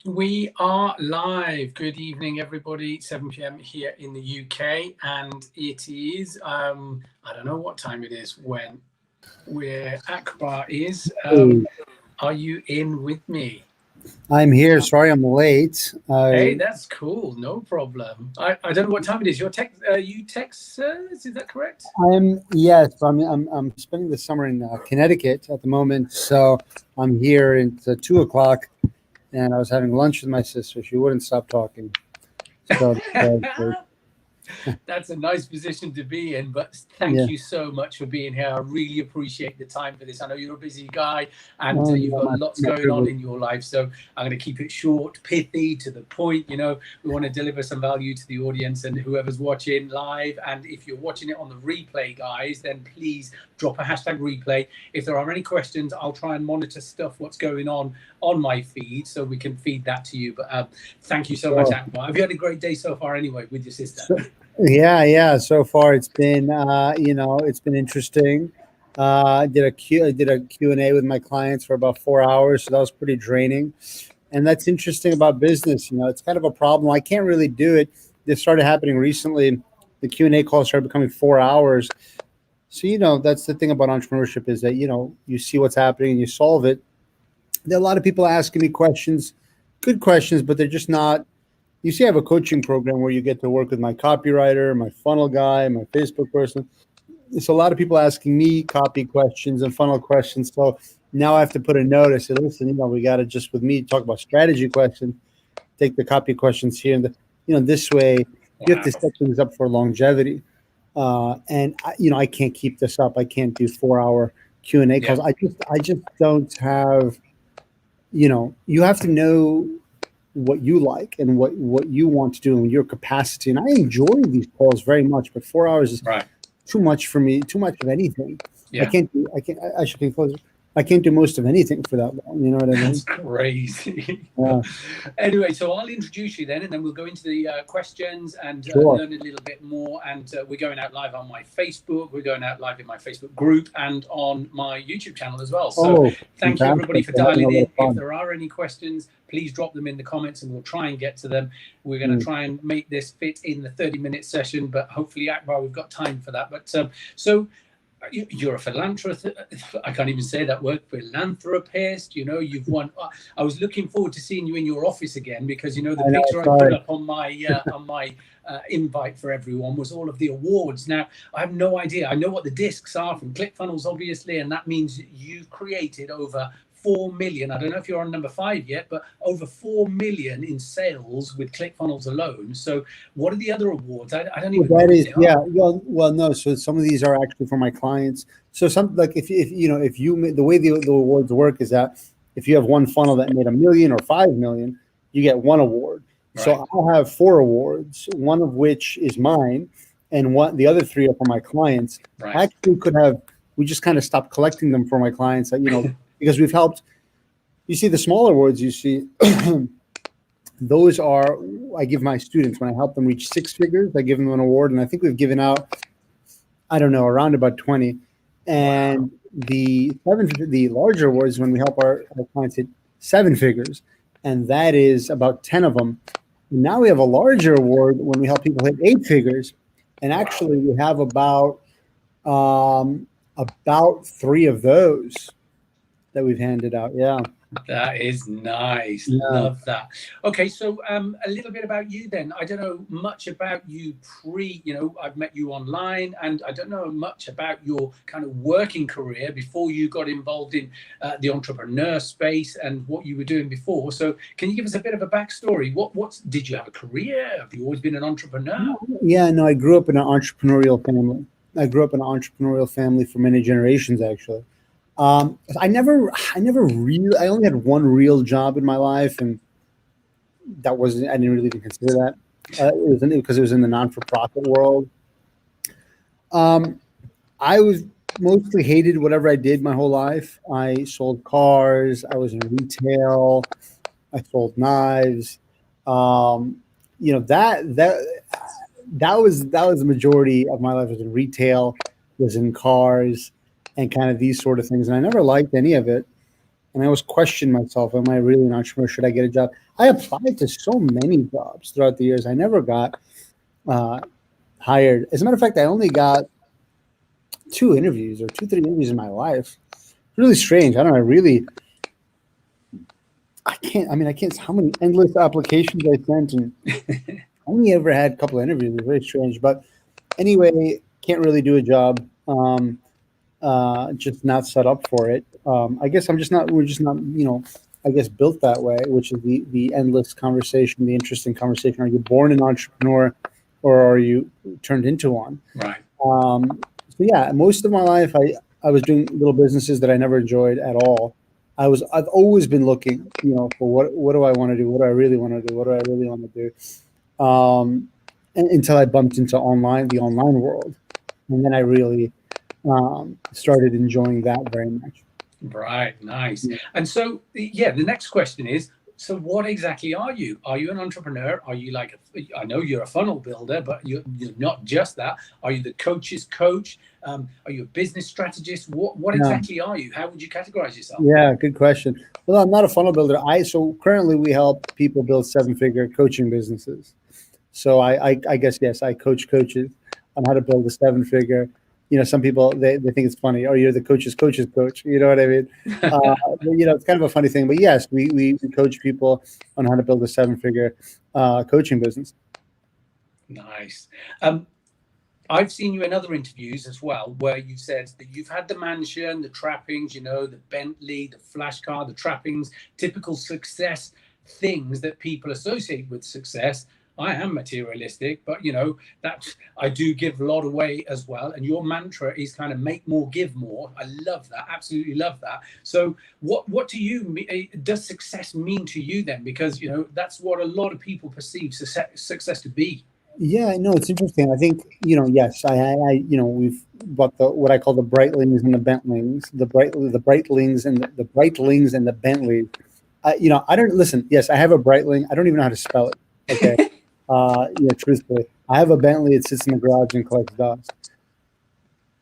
We are live. Good evening, everybody. 7 p.m. here in the UK, and it is I don't know what time it is when where Akbar is. Hey, Are you in with me? I'm here. Sorry, I'm late. Hey, that's cool. No problem. I don't know what time it is. You're you Texas? Is that correct? I'm yes. I'm spending the summer in Connecticut at the moment, so I'm here. It's 2 o'clock, and I was having lunch with my sister. She wouldn't stop talking. So That's a nice position to be in, but thank yeah, you so much for being here. I really appreciate the time for this. I know you're a busy guy and oh, you've no, got lots my going on privilege. in your life. So I'm going to keep it short, pithy, to the point. We want to deliver some value to the audience and whoever's watching live. And if you're watching it on the replay, guys, then please drop a hashtag replay. If there are any questions, I'll try and monitor what's going on my feed so we can feed that to you. But thank you so much, So, Akbar. Have you had a great day so far anyway with your sister? so yeah. So far, it's been it's been interesting. I did a Q&A with my clients for about 4 hours, so that was pretty draining. And that's interesting about business. It's kind of a problem. I can't really do it. This started happening recently. The Q&A calls started becoming 4 hours. So that's the thing about entrepreneurship is that you see what's happening and you solve it. There are a lot of people asking me questions, good questions, but they're just not. You see, I have a coaching program where you get to work with my copywriter, my funnel guy, my Facebook person. It's a lot of people asking me copy questions and funnel questions. So now I have to put a note. I said, listen, we got to just with me talk about strategy questions, take the copy questions here, and this way you have Wow. to set things up for longevity. And I can't keep this up. I can't do 4 hour Q&A Yeah. calls. I just don't have. You have to know what you like and what you want to do and your capacity. And I enjoy these calls very much, but 4 hours is Right. too much for me. Too much of anything. I Yeah. can't do. I can't. I should close. I can't do most of anything for that long. You know what I That's mean? crazy. Yeah. Anyway, so I'll introduce you then, and then we'll go into the questions and Sure. learn a little bit more. And we're going out live on my Facebook. We're going out live in my Facebook group and on my YouTube channel as well. So Oh, thank you, everybody, fantastic! for We're having a dialing lot in. of If fun. there are any questions, please drop them in the comments and we'll try and get to them. We're going to Mm. try and make this fit in the 30-minute session, but hopefully, Akbar, we've got time for that. But so you're a philanthropist. I can't even say that word. Philanthropist. You've won. I was looking forward to seeing you in your office again because the I know. picture I put Sorry. up on my invite for everyone was all of the awards. Now I have no idea. I know what the discs are from ClickFunnels, obviously, and that means you've created over 4 million. I don't know if you're on number 5 yet, but over 4 million in sales with ClickFunnels alone. So, what are the other awards? I don't Well, even know that what is, they yeah. are. Well, no. So some of these are actually for my clients. So some like if the way the awards work is that if you have one funnel that made 1 million or 5 million, you get one award. Right, So I'll have 4 awards, one of which is mine, and the other three are for my clients. I right, actually could have. We just kind of stopped collecting them for my clients. Because we've helped. You see the smaller awards. You see. Those are I give my students when I help them reach 6 figures. I give them an award, and I think we've given out I don't know around about 20. wow, And the larger awards when we help our clients hit 7 figures, and that is about 10 of them. And now we have a larger award when we help people hit 8 figures, and wow. actually we have about 3 of those that we've handed out. Yeah, That is nice. yeah. Love that. Okay, so a little bit about you then. I don't know much about you I've met you online, and I don't know much about your kind of working career before you got involved in the entrepreneur space and what you were doing before. So, can you give us a bit of a backstory? What did you have a career? Have you always been an entrepreneur? Yeah, no, I grew up in an entrepreneurial family. I grew up in an entrepreneurial family for many generations, actually. I only had one real job in my life, and that wasn't, I didn't really even consider that. Because it was in the non-for-profit world. Um, I was mostly hated whatever I did my whole life. I sold cars. I was in retail. I sold knives. Um, that was the majority of my life was in retail, was in cars, and kind of these sort of things. And I never liked any of it. And I always question myself, am I really an entrepreneur? Should I get a job? I applied to so many jobs throughout the years. I never got hired. As a matter of fact, I only got 3 interviews in my life. Really strange. I don't know. I can't, how many endless applications I sent, and I only ever had a couple of interviews. It's very strange. But anyway, can't really do a job. Just not set up for it. I guess we're just not, I guess built that way, which is the endless conversation, the interesting conversation. Are you born an entrepreneur or are you turned into one? Right. So yeah, most of my life, I was doing little businesses that I never enjoyed at all. I've always been looking, for what do I want to do? What do I really want to do? What do I really want to do? Until I bumped into the online world. And then I really started enjoying that very much. Right. Nice. And so, the next question is, so what exactly are you? Are you an entrepreneur? Are you I know you're a funnel builder, but you're not just that. Are you the coach's coach? Are you a business strategist? What exactly are you? How would you categorize yourself? Yeah, good question. Well, I'm not a funnel builder. So currently we help people build 7-figure coaching businesses. So I guess, yes, I coach coaches on how to build a 7-figure. Some people, they think it's funny. Oh, you're the coach's coach. You know what I mean? It's kind of a funny thing. But yes, we coach people on how to build a 7-figure coaching business. Nice. I've seen you in other interviews as well, where you said that you've had the mansion, the trappings, the Bentley, the flash car, the trappings, typical success things that people associate with success. I am materialistic, but that I do give a lot away as well. And your mantra is kind of make more, give more. I love that. Absolutely love that. So what does success mean to you then? Because, that's what a lot of people perceive success to be. Yeah, no, it's interesting. I think, yes, we've bought what I call the Breitlings and the Bentlings, the Breitlings and the Breitlings and the Bentley. I don't listen. Yes, I have a Breitling. I don't even know how to spell it. Okay. Truthfully, I have a Bentley. It sits in the garage and collects dust.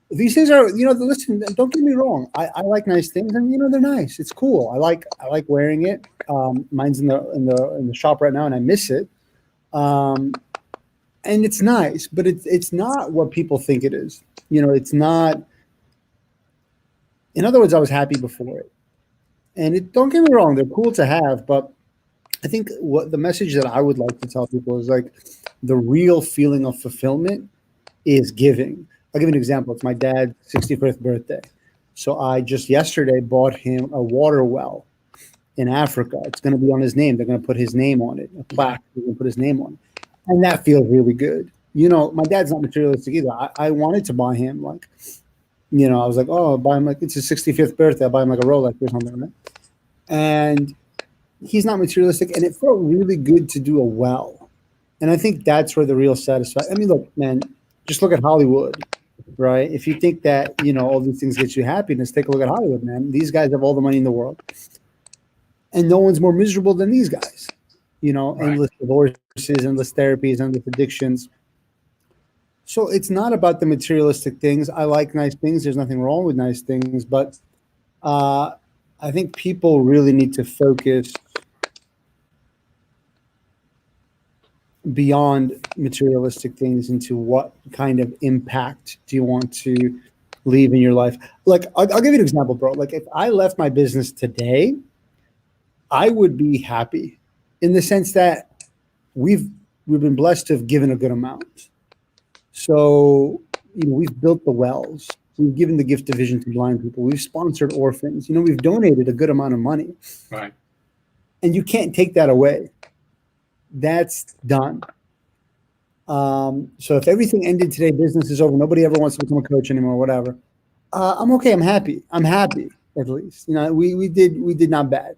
These things are, listen, don't get me wrong. I like nice things, and they're nice. It's cool. I like wearing it. Mine's in the shop right now, and I miss it. And it's nice, but it's not what people think it is. It's not. In other words, I was happy before it, and don't get me wrong. They're cool to have, but I think what the message that I would like to tell people is the real feeling of fulfillment is giving. I'll give you an example. It's my dad's 65th birthday. So I just yesterday bought him a water well in Africa. It's going to be on his name. They're going to put his name on it, a plaque. They're going to put his name on it. And that feels really good. My dad's not materialistic either. I wanted to buy him I was like, oh, I'll buy him it's his 65th birthday. I'll buy him a Rolex or something, right? And he's not materialistic, and it felt really good to do a well. And I think that's where the real satisfaction. I mean, look, man, just look at Hollywood, right? If you think that, all these things get you happiness, take a look at Hollywood, man. These guys have all the money in the world. And no one's more miserable than these guys. Right. Endless divorces, endless therapies, endless addictions. So it's not about the materialistic things. I like nice things. There's nothing wrong with nice things. But I think people really need to focus beyond materialistic things into what kind of impact do you want to leave in your life. I'll give you an example, bro. If I left my business today, I would be happy in the sense that we've been blessed to have given a good amount. So, we've built the wells. We've given the gift of vision to blind people. We've sponsored orphans. We've donated a good amount of money. Right. And you can't take that away. That's done. So if everything ended today, business is over, nobody ever wants to become a coach anymore, whatever. I'm okay. I'm happy at least. We did not bad.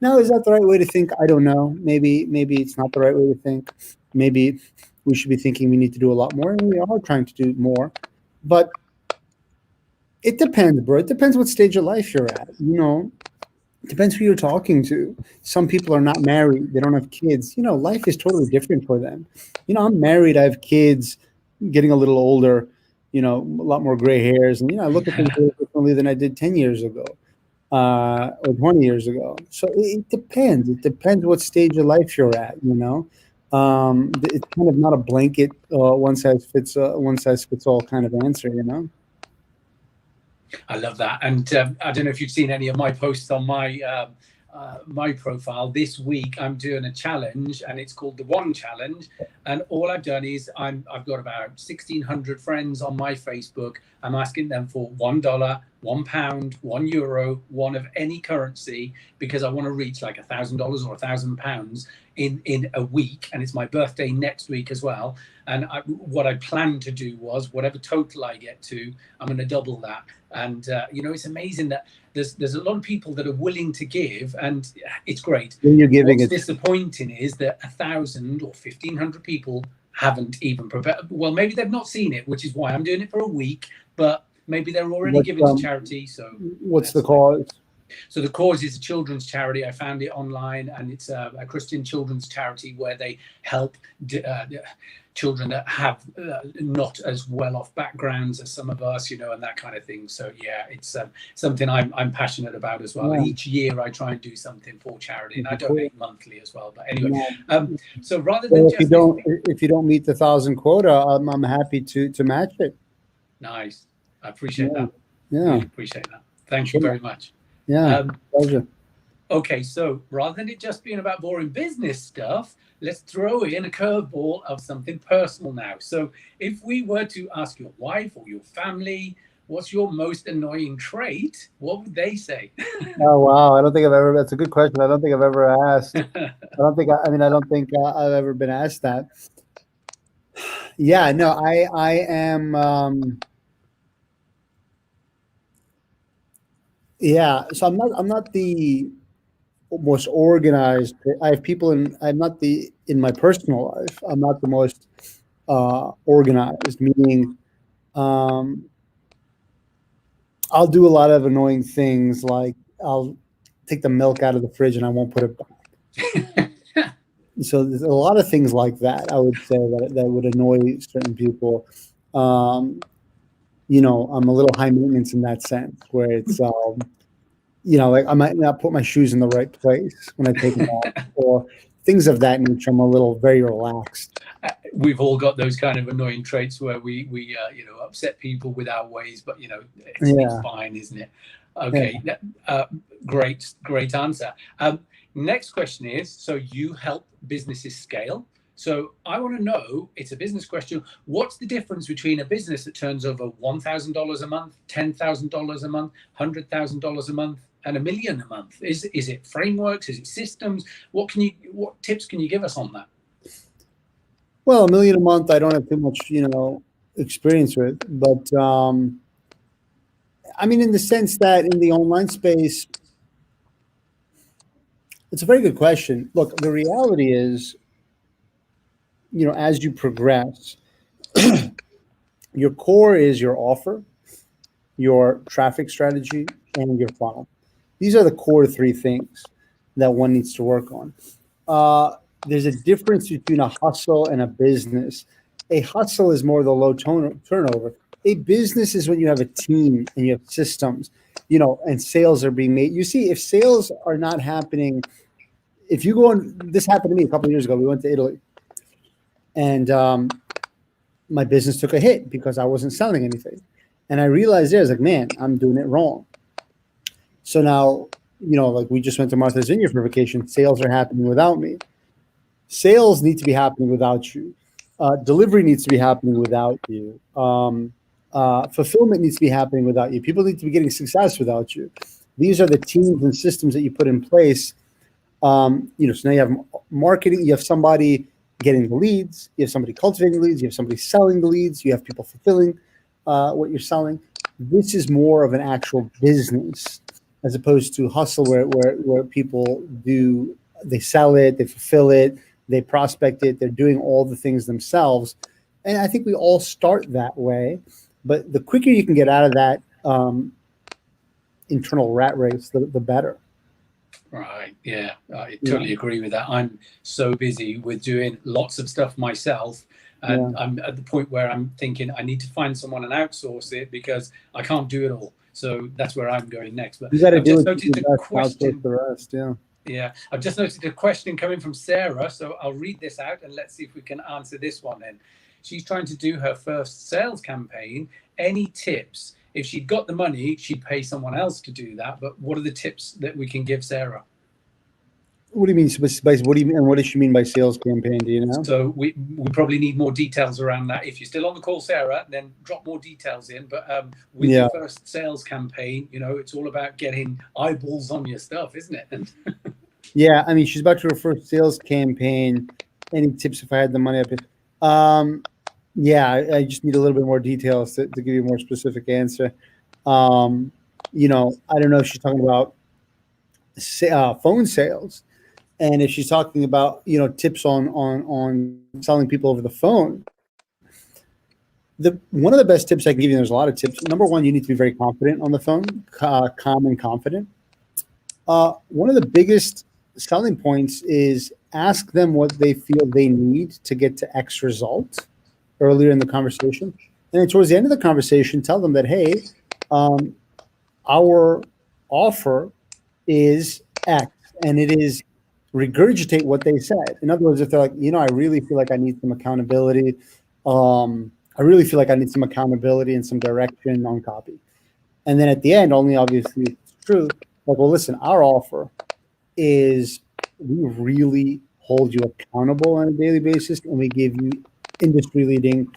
Now, is that the right way to think? I don't know. Maybe it's not the right way to think. Maybe we should be thinking we need to do a lot more, and we are trying to do more. But it depends, bro. It depends what stage of life you're at. It depends who you're talking to. Some people are not married. They don't have kids. Life is totally different for them. I'm married. I have kids, getting a little older, a lot more gray hairs. And, I look at things differently than I did 10 years ago. or 20 years ago. So it depends. It depends what stage of life you're at. It's kind of not a blanket one size fits all kind of answer. I love that. And I don't know if you've seen any of my posts on my profile. This week I'm doing a challenge, and it's called the One Challenge. And all I've done is I've got about 1,600 friends on my Facebook. I'm asking them for $1, £1, €1, one of any currency, because I want to reach like $1,000 or £1,000 in a week, and it's my birthday next week as well. And what I planned to do was, whatever total I get to, I'm going to double that. And it's amazing that there's a lot of people that are willing to give, and it's great. When you're giving, what's disappointing is that 1,000 or 1,500 people haven't even prepared. Well, maybe they've not seen it, which is why I'm doing it for a week. But maybe they're already giving to charity. So what's the cause? So the cause is a children's charity. I found it online, and it's a Christian children's charity where they help children that have not as well-off backgrounds as some of us, and that kind of thing. So yeah, it's something I'm passionate about as well. Yeah. Each year I try and do something for charity, and I donate monthly as well. But anyway, so rather than if you don't meet the 1,000 quota, I'm happy to match it. Nice, I appreciate that. Yeah, really appreciate that. Thank you very much. Yeah, pleasure. Okay, so rather than it just being about boring business stuff, let's throw in a curveball of something personal now. So if we were to ask your wife or your family, what's your most annoying trait, what would they say? Oh, wow. I don't think I've ever, that's a good question. I don't think I've ever asked. I don't think I've ever been asked that. Yeah, no, I am, yeah. So I'm not the most organized. I have people in my personal life, I'm not the most organized, meaning I'll do a lot of annoying things, like I'll take the milk out of the fridge and I won't put it back. So there's a lot of things like that, I would say, that would annoy certain people. I'm a little high maintenance in that sense, where it's like I might not put my shoes in the right place when I take them off, or things of that nature. I'm a little very relaxed. We've all got those kind of annoying traits where we upset people with our ways, but it's fine, isn't it? Okay, yeah. Great answer. Next question is, so you help businesses scale. So I want to know, it's a business question, what's the difference between a business that turns over $1,000 a month, $10,000 a month, $100,000 a month, and $1 million a month? Is it frameworks? Is it systems? What tips can you give us on that? Well, $1 million a month, I don't have too much, experience with, but in the sense that in the online space, it's a very good question. Look, the reality is, as you progress, your core is your offer, your traffic strategy, and your funnel. These are the core 3 things that one needs to work on. There's a difference between a hustle and a business. A hustle is more the low turnover. A business is when you have a team and you have systems, and sales are being made. You see, if sales are not happening, if you go on, this happened to me a couple of years ago. We went to Italy, and my business took a hit because I wasn't selling anything. And I realized I was like, man, I'm doing it wrong. So now, like we just went to Martha's Vineyard for vacation. Sales are happening without me. Sales need to be happening without you. Delivery needs to be happening without you. Fulfillment needs to be happening without you. People need to be getting success without you. These are the teams and systems that you put in place. So now you have marketing, you have somebody getting the leads, you have somebody cultivating the leads, you have somebody selling the leads, you have people fulfilling what you're selling. This is more of an actual business as opposed to hustle, where people they sell it, they fulfill it, they prospect it, they're doing all the things themselves. And I think we all start that way, but the quicker you can get out of that internal rat race, the better. Right. Yeah, I totally agree with that. I'm so busy with doing lots of stuff myself, and I'm at the point where I'm thinking I need to find someone and outsource it because I can't do it all. So that's where I'm going next. But You got to I've do just it. noticed a question. The rest, yeah. Yeah, I've just noticed a question coming from Sarah, so I'll read this out and let's see if we can answer this one then. She's trying to do her first sales campaign. Any tips? If she'd got the money, she'd pay someone else to do that. But what are the tips that we can give Sarah? What do you mean? What do you mean? And what does she mean by sales campaign? Do you know? So we probably need more details around that. If you're still on the call, Sarah, then drop more details in. But with your first sales campaign, it's all about getting eyeballs on your stuff, isn't it? Yeah, I mean, she's about to her first sales campaign. Any tips if I had the money up here? Yeah, I just need a little bit more details to give you a more specific answer. I don't know if she's talking about phone sales. And if she's talking about, tips on selling people over the phone, one of the best tips I can give you, there's a lot of tips. Number one, you need to be very confident on the phone, calm and confident. One of the biggest selling points is ask them what they feel they need to get to X result earlier in the conversation. And then towards the end of the conversation, tell them that, hey, our offer is X, and it is regurgitate what they said. In other words, if they're like, I really feel like I need some accountability. I really feel like I need some accountability and some direction on copy. And then at the end, only obviously it's true. Like, well, listen, our offer is we really hold you accountable on a daily basis, and we give you industry-leading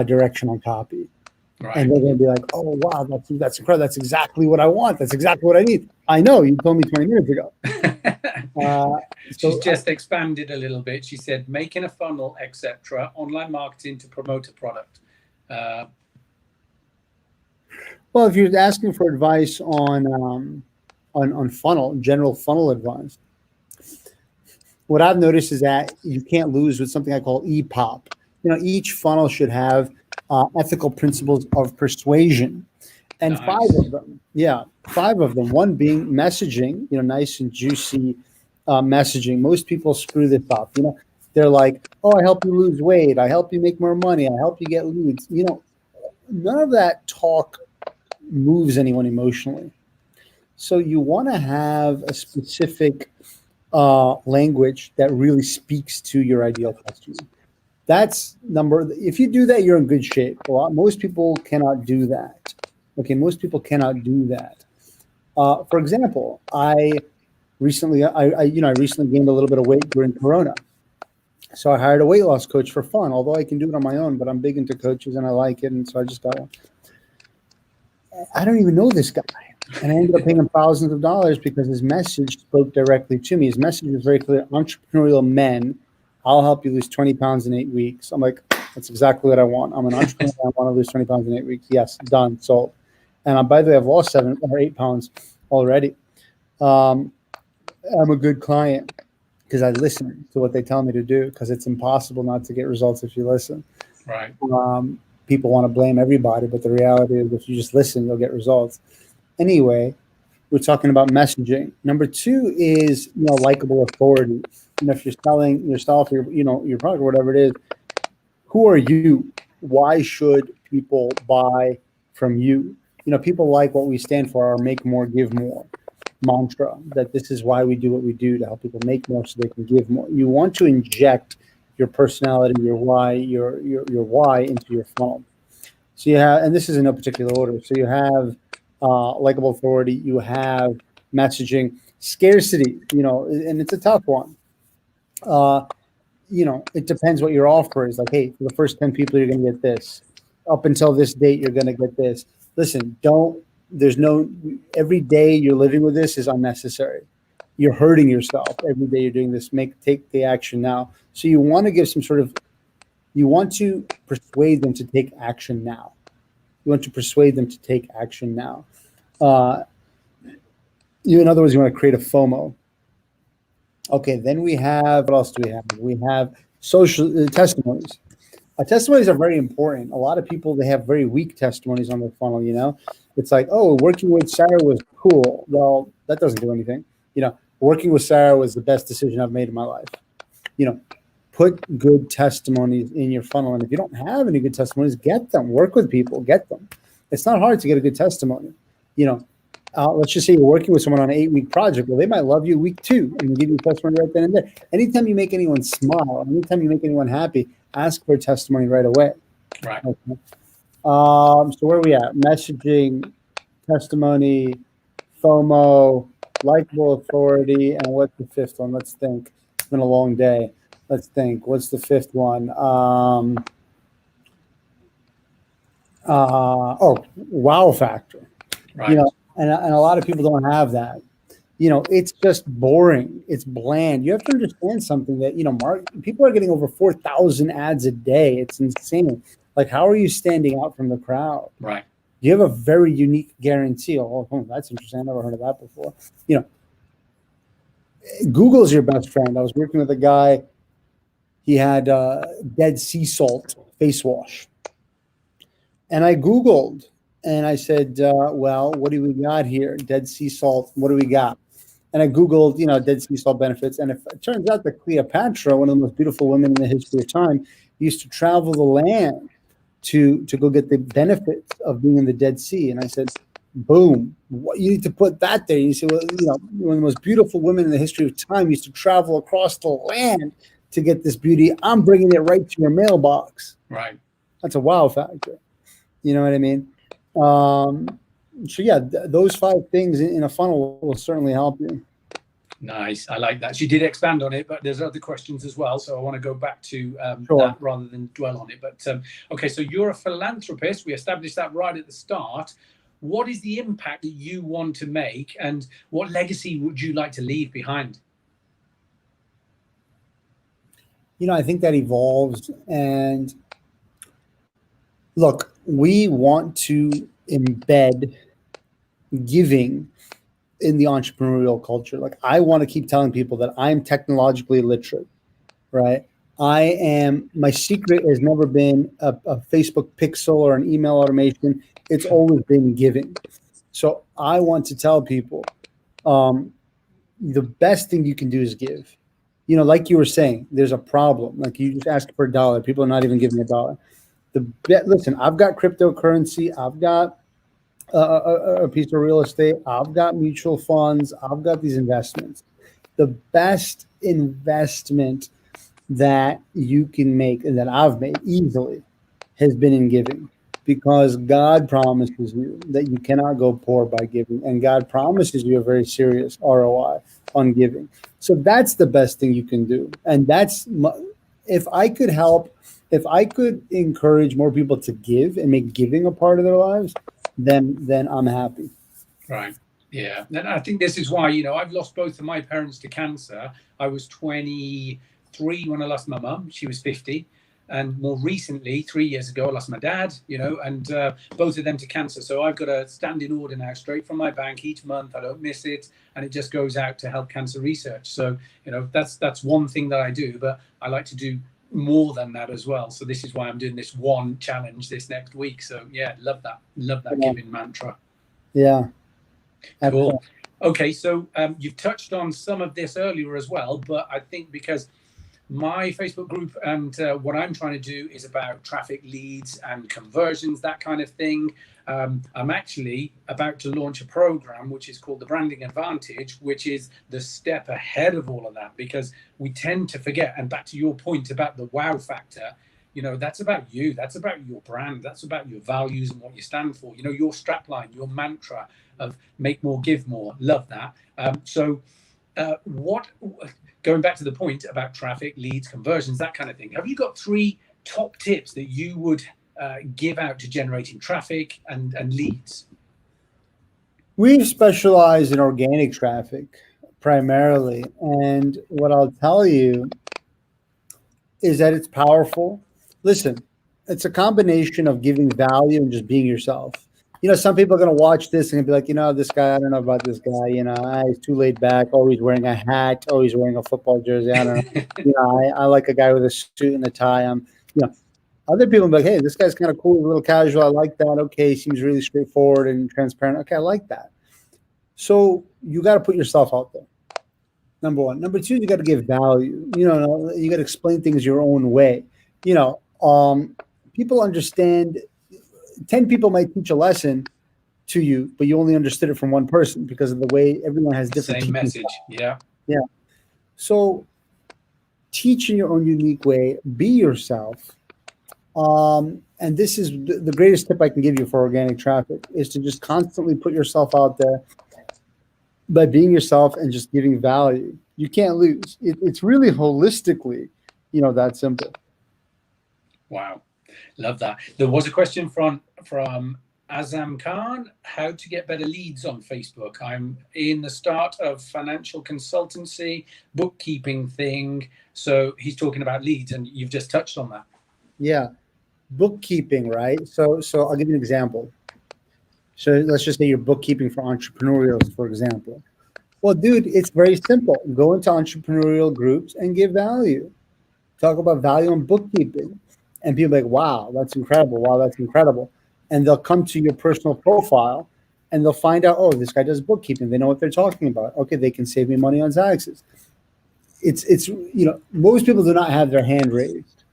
direction on copy. Right. And they're going to be like, oh, wow, that's incredible. That's exactly what I want. That's exactly what I need. I know. You told me 20 minutes ago. She's just expanded a little bit. She said, making a funnel, etc., online marketing to promote a product. Well, if you're asking for advice on funnel, general funnel advice, what I've noticed is that you can't lose with something I call EPOP. Each funnel should have ethical principles of persuasion, and nice. five of them. One being messaging, nice and juicy messaging. Most people screw this up. They're like, oh, I help you lose weight. I help you make more money. I help you get leads. None of that talk moves anyone emotionally. So you want to have a specific language that really speaks to your ideal customer. If you do that, you're in good shape. Most people cannot do that. Okay, most people cannot do that. For example, I recently gained a little bit of weight during Corona. So I hired a weight loss coach for fun, although I can do it on my own, but I'm big into coaches and I like it. And so I just got one. I don't even know this guy. And I ended up paying him thousands of dollars because his message spoke directly to me. His message was very clear: entrepreneurial men, I'll help you lose 20 pounds in 8 weeks. I'm like, that's exactly what I want. I'm an entrepreneur. I want to lose 20 pounds in 8 weeks. Yes, done, sold. And by the way, I've lost 7 or 8 pounds already. I'm a good client because I listen to what they tell me to do, because it's impossible not to get results if you listen. Right. People want to blame everybody, but the reality is if you just listen, you'll get results. Anyway, we're talking about messaging. Number 2 is, likable authority. If you're selling yourself, your product or whatever it is, who are you? Why should people buy from you? People like what we stand for, our make more, give more mantra, that this is why we do what we do, to help people make more so they can give more. You want to inject your personality, your why, your why into your funnel. So you have, and this is in no particular order. So you have likable authority, you have messaging, scarcity, and it's a tough one. It depends what your offer is. Like, hey, for the first 10 people, you're going to get this. Up until this date, you're going to get this. Listen, every day you're living with this is unnecessary. You're hurting yourself every day you're doing this. Take the action now. So you want to give you want to persuade them to take action now. In other words, you want to create a FOMO. Okay, then we have, what else do we have? We have social testimonies. Testimonies are very important. A lot of people, they have very weak testimonies on their funnel, It's like, oh, working with Sarah was cool. Well, that doesn't do anything. Working with Sarah was the best decision I've made in my life. Put good testimonies in your funnel. And if you don't have any good testimonies, get them. Work with people, get them. It's not hard to get a good testimony. You know, let's just say you're working with someone on an 8-week project. Well, they might love you week 2 and give you a testimony right then and there. Anytime you make anyone smile, anytime you make anyone happy, ask for a testimony right away. Right. Okay. So where are we at? Messaging, testimony, FOMO, likable authority, and what's the fifth one? Let's think. It's been a long day. Let's think. What's the fifth one? Wow factor. Right. You know, and a lot of people don't have that. You know, it's just boring. It's bland. You have to understand something that, you know, people are getting over 4,000 ads a day. It's insane. Like, how are you standing out from the crowd? Right. You have a very unique guarantee. Oh, that's interesting. I never heard of that before. You know, Google's your best friend. I was working with a guy. He had Dead Sea Salt face wash. And I Googled and I said, well, what do we got here? Dead Sea Salt. What do we got? And I Googled, you know, Dead Sea Salt benefits. And if it turns out that Cleopatra, one of the most beautiful women in the history of time, used to travel the land to go get the benefits of being in the Dead Sea. And I said, boom, you need to put that there. You say, well, you know, one of the most beautiful women in the history of time used to travel across the land to get this beauty. I'm bringing it right to your mailbox. Right. That's a wow factor. You know what I mean? So yeah, those 5 things in a funnel will certainly help you. Nice. I like that. She did expand on it, but there's other questions as well. So I want to go back to Sure. that rather than dwell on it. But okay, so you're a philanthropist. We established that right at the start. What is the impact that you want to make, and what legacy would you like to leave behind? You know, I think that evolves. And look, we want to embed giving in the entrepreneurial culture. Like, I want to keep telling people that I'm technologically literate, right? My secret has never been a Facebook pixel or an email automation. It's always been giving. So I want to tell people, the best thing you can do is give. You know, like you were saying, there's a problem. Like, you just ask for $1. People are not even giving $1. Listen, I've got cryptocurrency. I've got a piece of real estate. I've got mutual funds. I've got these investments. The best investment that you can make and that I've made easily has been in giving, because God promises you that you cannot go poor by giving, and God promises you a very serious ROI on giving. So that's the best thing you can do. And if I could encourage more people to give and make giving a part of their lives, then I'm happy. Right. Yeah. And I think this is why, you know, I've lost both of my parents to cancer. I was 23 when I lost my mum. She was 50. And more recently, 3 years ago, I lost my dad, you know, and both of them to cancer. So I've got a standing order now straight from my bank each month. I don't miss it. And it just goes out to help cancer research. So, you know, that's one thing that I do, but I like to do more than that as well. So this is why I'm doing this one challenge this next week. So yeah, love that giving mantra. Yeah. Cool. Okay, so you've touched on some of this earlier as well, but I think because my Facebook group and what I'm trying to do is about traffic, leads and conversions, that kind of thing. I'm actually about to launch a program which is called the Branding Advantage, which is the step ahead of all of that, because we tend to forget. And back to your point about the wow factor, you know, that's about you. That's about your brand. That's about your values and what you stand for. You know, your strapline, your mantra of make more, give more. Love that. Going back to the point about traffic, leads, conversions, that kind of thing, have you got 3 top tips that you would give out to generating traffic and leads? We specialize in organic traffic primarily. And what I'll tell you is that it's powerful. Listen, it's a combination of giving value and just being yourself. You know, some people are going to watch this and be like, you know, this guy, I don't know about this guy. You know, he's too laid back, always wearing a hat, always wearing a football jersey. I don't know. You know, I like a guy with a suit and a tie. You know, other people will be like, hey, this guy's kind of cool, a little casual. I like that. Okay, seems really straightforward and transparent. Okay, I like that. So you got to put yourself out there. Number one. Number two, you got to give value. You know, you got to explain things your own way. You know, people understand. 10 people might teach a lesson, to you, but you only understood it from one person because of the way everyone has different Same teaching message. styles. Yeah. So teach in your own unique way, be yourself. And this is the greatest tip I can give you for organic traffic is to just constantly put yourself out there by being yourself and just giving value. You can't lose. It's really holistically, that simple. Wow. Love that. There was a question from Azam Khan, how to get better leads on Facebook. I'm in the start of financial consultancy, bookkeeping thing. So he's talking about leads, and you've just touched on that. Yeah. Bookkeeping, right? So I'll give you an example. So let's just say you're bookkeeping for entrepreneurials, for example. Well, dude, it's very simple. Go into entrepreneurial groups and give value. Talk about value on bookkeeping. And people are like, wow, that's incredible. Wow, that's incredible. And they'll come to your personal profile and they'll find out, oh, this guy does bookkeeping. They know what they're talking about. Okay, they can save me money on taxes. It's most people do not have their hand raised.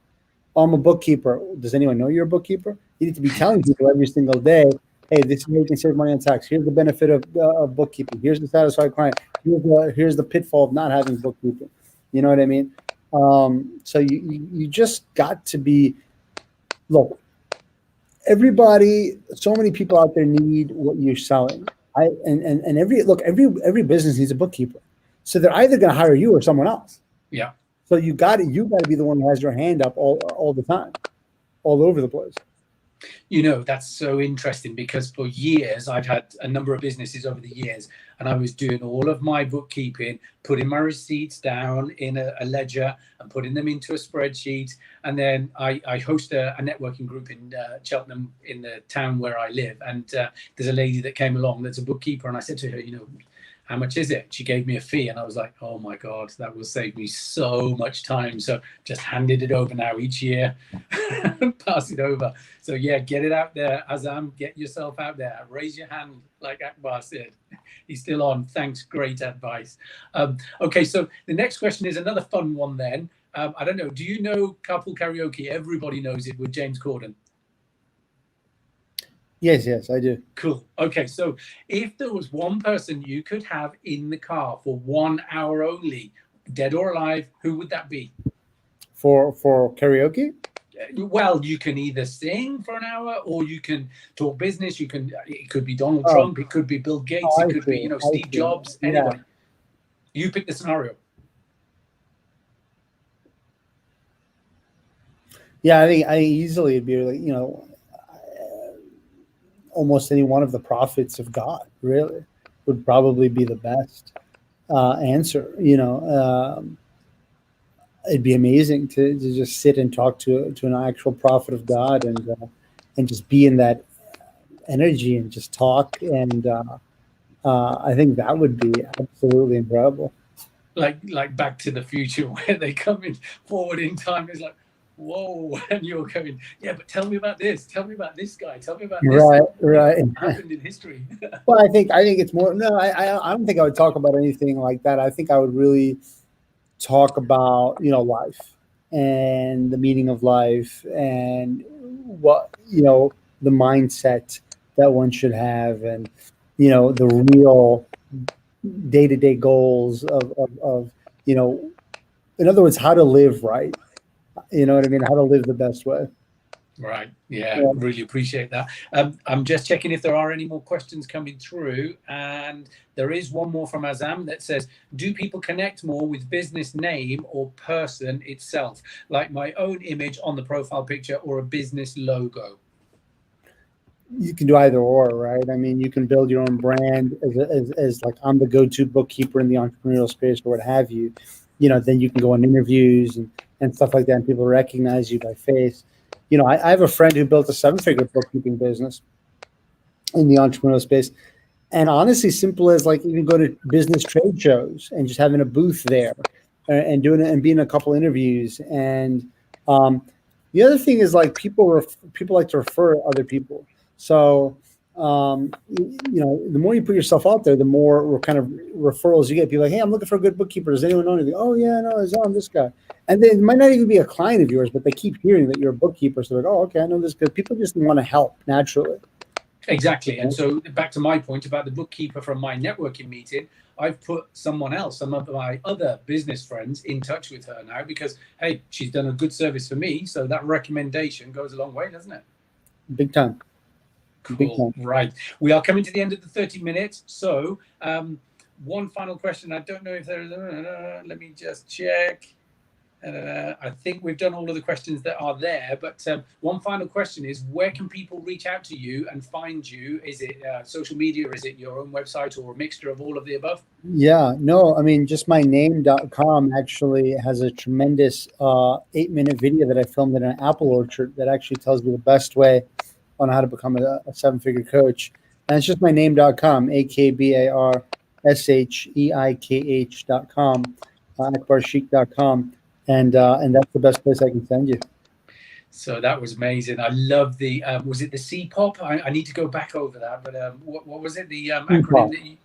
Oh, I'm a bookkeeper. Does anyone know you're a bookkeeper? You need to be telling people every single day, hey, this is how you can save money on tax. Here's the benefit of bookkeeping. Here's the satisfied client. Here's the pitfall of not having bookkeeping. You know what I mean? So you just got to be, look, everybody, so many people out there need what you're selling. Every business needs a bookkeeper. So they're either going to hire you or someone else. Yeah. So you got to be the one who has your hand up all the time, all over the place. That's so interesting because for years I've had a number of businesses over the years, and I was doing all of my bookkeeping, putting my receipts down in a ledger and putting them into a spreadsheet. And then I host a networking group in Cheltenham, in the town where I live. And there's a lady that came along that's a bookkeeper, and I said to her, how much is it? She gave me a fee, and I was like, oh my God, that will save me so much time. So just handed it over now each year, pass it over. So yeah, get it out there. Azam, get yourself out there. Raise your hand, like Akbar said. He's still on. Thanks, great advice. Okay, so the next question is another fun one then. I don't know, do you know Carpool Karaoke? Everybody knows it with James Corden. Yes, I do. Cool. Okay, so if there was one person you could have in the car for 1 hour only, dead or alive, who would that be? For karaoke? Well, you can either sing for an hour or you can talk business. It could be Donald Trump, it could be Bill Gates, it could be Steve Jobs, anybody. Yeah. You pick the scenario. Yeah, I think easily it'd be like, almost any one of the prophets of God, really, would probably be the best answer. It'd be amazing to just sit and talk to an actual prophet of God and just be in that energy and just talk. And I think that would be absolutely incredible. Like Back to the Future, where they come in forward in time. It's like, whoa, and you're going, yeah, but tell me about this. Tell me about this guy. Tell me about this. Right. What happened in history? Well, I think it's more. No, I don't think I would talk about anything like that. I think I would really talk about life and the meaning of life and what the mindset that one should have and the real day-to-day goals of in other words, how to live right. You know what I mean? How to live the best way. Right. Yeah. Really appreciate that. I'm just checking if there are any more questions coming through. And there is one more from Azam that says, do people connect more with business name or person itself, like my own image on the profile picture or a business logo? You can do either or, right? I mean, you can build your own brand as like I'm the go-to bookkeeper in the entrepreneurial space or what have you. Then you can go on interviews and stuff like that, and people recognize you by face. I have a friend who built a 7-figure bookkeeping business in the entrepreneurial space. And honestly, simple as like even go to business trade shows and just having a booth there and doing it and being a couple interviews. And the other thing is like people like to refer other people. So, the more you put yourself out there, the more kind of referrals you get. People like, hey, I'm looking for a good bookkeeper. Does anyone know anything? Oh, yeah, no, I'm this guy. And then it might not even be a client of yours, but they keep hearing that you're a bookkeeper. So they're like, oh, okay, I know this guy. People just want to help naturally. Exactly. And so back to my point about the bookkeeper from my networking meeting, I've put some of my other business friends in touch with her now because, hey, she's done a good service for me. So that recommendation goes a long way, doesn't it? Big time. Big Cool. time. Right. We are coming to the end of the 30 minutes. So one final question. I don't know if there is, let me just check. I think we've done all of the questions that are there, but one final question is, where can people reach out to you and find you? Is it social media, or is it your own website, or a mixture of all of the above? Yeah, no, I mean, just my name.com actually has a tremendous 8-minute video that I filmed in an apple orchard that actually tells you the best way on how to become a 7-figure coach. And it's just my name.com, AKBARSHEIKH.com, akbarsheik.com. And that's the best place I can send you. So that was amazing. I love the, was it the CPOP? I need to go back over that, but what was it? The acronym that you...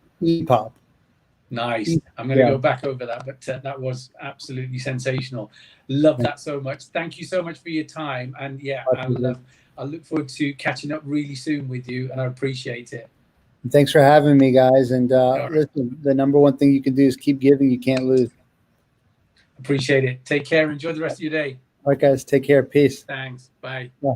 EPOP. Nice. I'm going to go back over that, but that was absolutely sensational. Love that so much. Thank you so much for your time. And yeah, I'll look forward to catching up really soon with you, and I appreciate it. Thanks for having me, guys. And listen, the number one thing you can do is keep giving. You can't lose. Appreciate it. Take care. Enjoy the rest of your day. All right, guys. Take care. Peace. Thanks. Bye. Yeah.